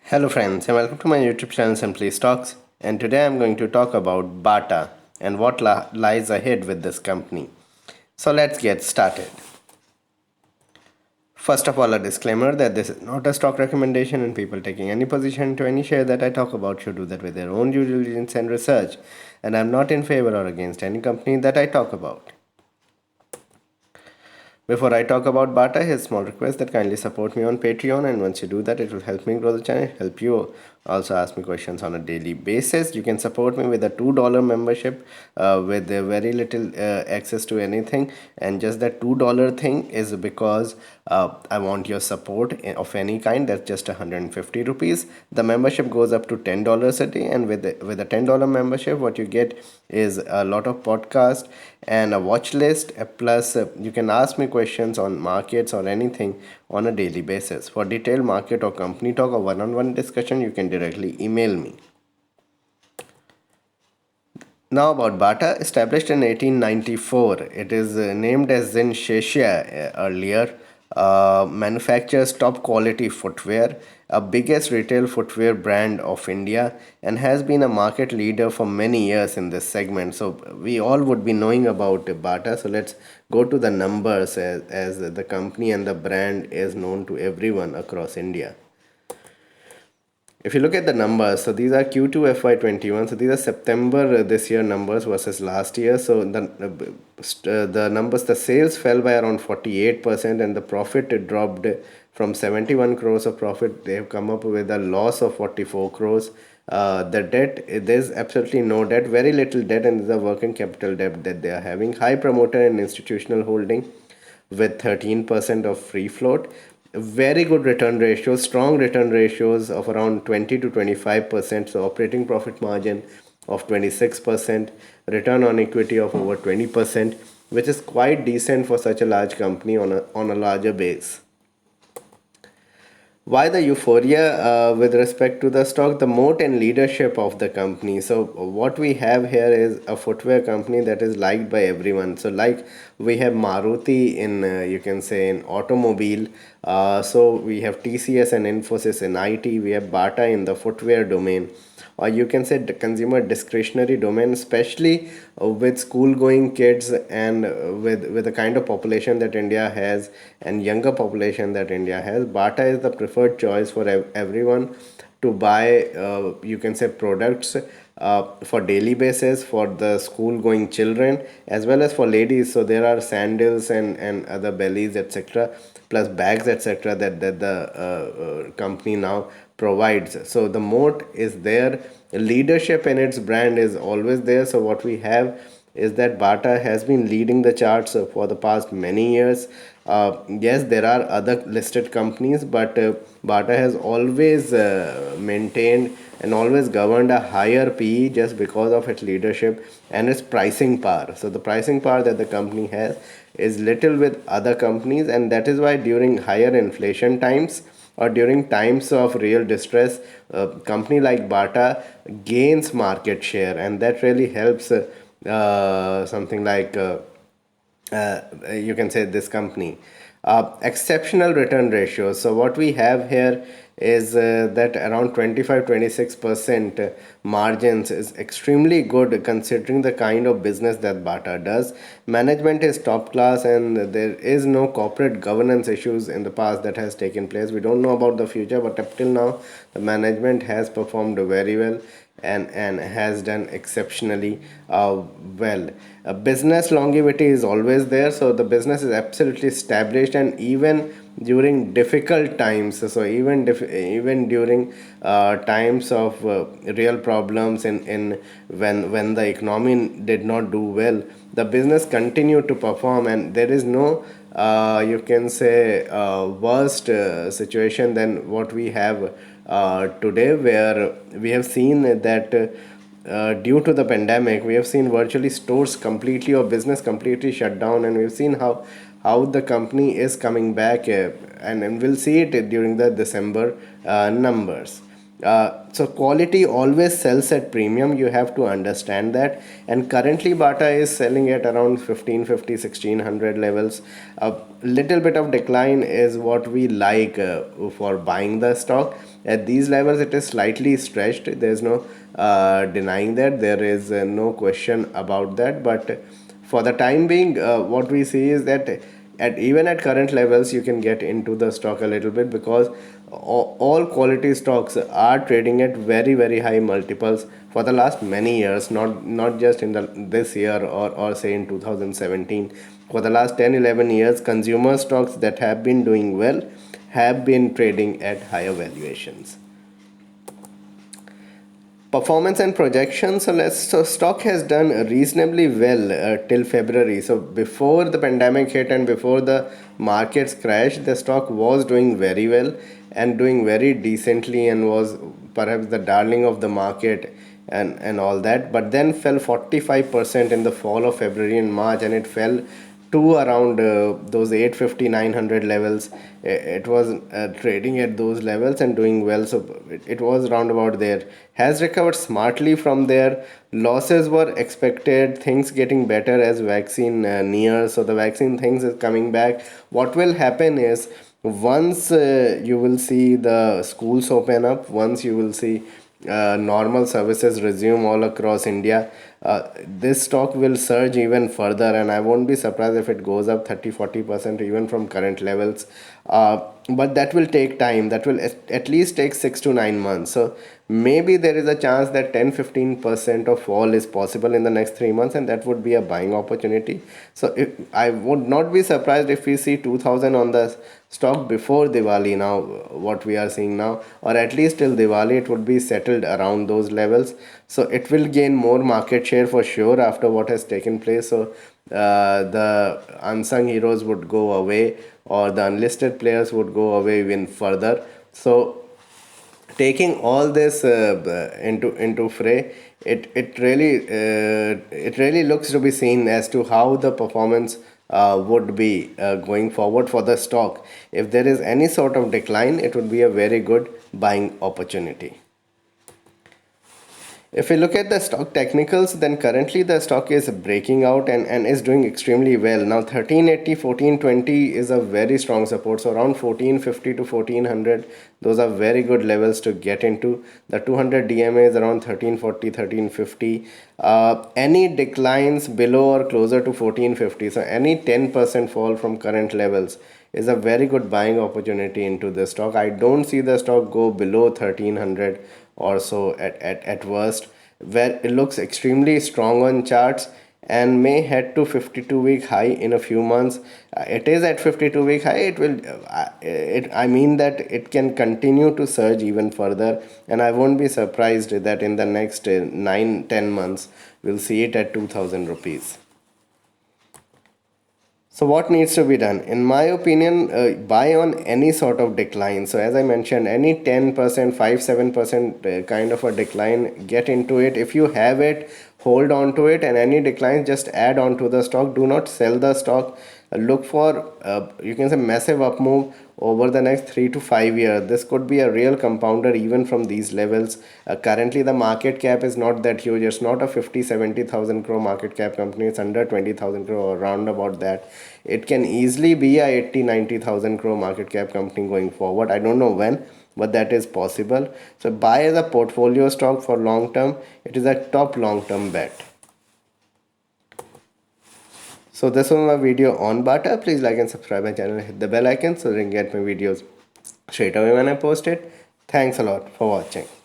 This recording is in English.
Hello friends and welcome to my YouTube channel Simply Stocks, and today I'm going to talk about Bata and what lies ahead with this company. So let's get started. First of all, a disclaimer that this is not a stock recommendation, and people taking any position to any share that I talk about should do that with their own due diligence and research, and I'm not in favor or against any company that I talk about. Before I talk about Bata, here's a small request that kindly support me on Patreon, and once you do that, it will help me grow the channel, help you also ask me questions on a daily basis. You can support me with a $2 membership with very little access to anything, and just that $2 thing is because I want your support of any kind. That's just 150 rupees. The membership goes up to $10 a day, and with a $10 membership, what you get is a lot of podcast and a watch list. Plus, you can ask me questions on markets or anything on a daily basis. For detailed market or company talk or one-on-one discussion, you can directly email me. Now about Bata, established in 1894, it is named as Zin Sheshia earlier, manufactures top quality footwear, a biggest retail footwear brand of India, and has been a market leader for many years in this segment. So we all would be knowing about Bata. So let's go to the numbers as the company and the brand is known to everyone across India. If you look at the numbers, so these are Q2 FY21. So these are September this year numbers versus last year. So the numbers, the sales fell by around 48%, and the profit dropped from 71 crores of profit. They have come up with a loss of 44 crores. The debt, there's absolutely no debt, very little debt, and there's a working capital debt that they are having. High promoter and institutional holding with 13% of free float. Very good return ratios, strong return ratios of around 20 to 25%. So operating profit margin of 26%, return on equity of over 20%, which is quite decent for such a large company on a larger base. Why the euphoria with respect to the stock? The moat and leadership of the company. So what we have here is a footwear company that is liked by everyone. So like we have Maruti in you can say in automobile, so we have TCS and Infosys in IT, we have Bata in the footwear domain, or you can say the consumer discretionary domain, especially with school going kids, and with the kind of population that India has and younger population that India has. Bata is the preferred choice for everyone to buy you can say products for daily basis for the school going children as well as for ladies. So there are sandals and other bellies, etc., plus bags, etc., that the company now provides. So the moat is there, leadership in its brand is always there. So what we have is that Bata has been leading the charts for the past many years. Yes, there are other listed companies, but Bata has always maintained and always governed a higher PE just because of its leadership and its pricing power. So the pricing power that the company has is little with other companies, and that is why during higher inflation times or during times of real distress, a company like Bata gains market share, and that really helps something like you can say this company. Exceptional return ratios. So what we have here is that around 25-26% margins is extremely good considering the kind of business that Bata does. Management is top class, and there is no corporate governance issues in the past that has taken place. We don't know about the future, but up till now the management has performed very well and has done exceptionally well. Business longevity is always there, so the business is absolutely established, and even during difficult times, so even during times of real problems in when the economy did not do well, the business continued to perform, and there is no you can say worst situation than what we have today, where we have seen that due to the pandemic, we have seen virtually stores completely or business completely shut down, and we've seen how the company is coming back, and we'll see it during the December numbers. So quality always sells at premium. You have to understand that. And currently Bata is selling at around 1550, 1600 levels. A little bit of decline is what we like for buying the stock. At these levels, it is slightly stretched. There's no denying that. There is no question about that. But for the time being, what we see is that at even at current levels you can get into the stock a little bit, because all quality stocks are trading at very high multiples for the last many years, not just in this year, or say in 2017. For the last 10-11 years, consumer stocks that have been doing well have been trading at higher valuations. Performance and projections. So stock has done reasonably well till February. So before the pandemic hit and before the markets crashed, the stock was doing very well and doing very decently, and was perhaps the darling of the market, and all that. But then fell 45% in the fall of February and March, and it fell to around those 850, 900 levels. It was trading at those levels and doing well. So it was round about there. Has recovered smartly from there. Losses were expected, things getting better as vaccine nears. So the vaccine things is coming back. What will happen is, once you will see the schools open up, once you will see normal services resume all across India, this stock will surge even further, and I won't be surprised if it goes up 30-40% even from current levels. But that will take time. That will at least take 6 to 9 months. So maybe there is a chance that 10-15% of fall is possible in the next 3 months, and that would be a buying opportunity. So I would not be surprised if we see 2000 on the stock before Diwali now, what we are seeing now, or at least till Diwali, it would be settled around those levels. So it will gain more market share for sure after what has taken place. So the unsung heroes would go away, or the unlisted players would go away even further. So taking all this into fray, it really looks to be seen as to how the performance would be going forward for the stock. If there is any sort of decline, it would be a very good buying opportunity. If we look at the stock technicals, then currently the stock is breaking out, and is doing extremely well. Now 1380, 1420 is a very strong support. So around 1450 to 1400, those are very good levels to get into. The 200 DMA is around 1340, 1350. Any declines below or closer to 1450, so any 10% fall from current levels, is a very good buying opportunity into the stock. I don't see the stock go below 1300 or so at worst, where it looks extremely strong on charts and may head to 52-week high in a few months. It is at 52-week high. It will I mean that it can continue to surge even further, and I won't be surprised that in the next 9-10 months we'll see it at 2000 rupees. So what needs to be done? In my opinion, buy on any sort of decline. So as I mentioned, any 10%, 5-7% kind of a decline, get into it. If you have it, hold on to it, and any decline, just add on to the stock. Do not sell the stock. Look for, you can say, massive up move over the next 3 to 5 years. This could be a real compounder even from these levels. Currently the market cap is not that huge. It's not a 50-70,000 crore market cap company. It's under 20,000 crore, or around about that. It can easily be a 80-90,000 crore market cap company going forward. I don't know when, but that is possible. So buy as a portfolio stock for long term. It is a top long term bet. So this was my video on Bata. Please like and subscribe my channel, hit the bell icon so you can get my videos straight away when I post it. Thanks a lot for watching.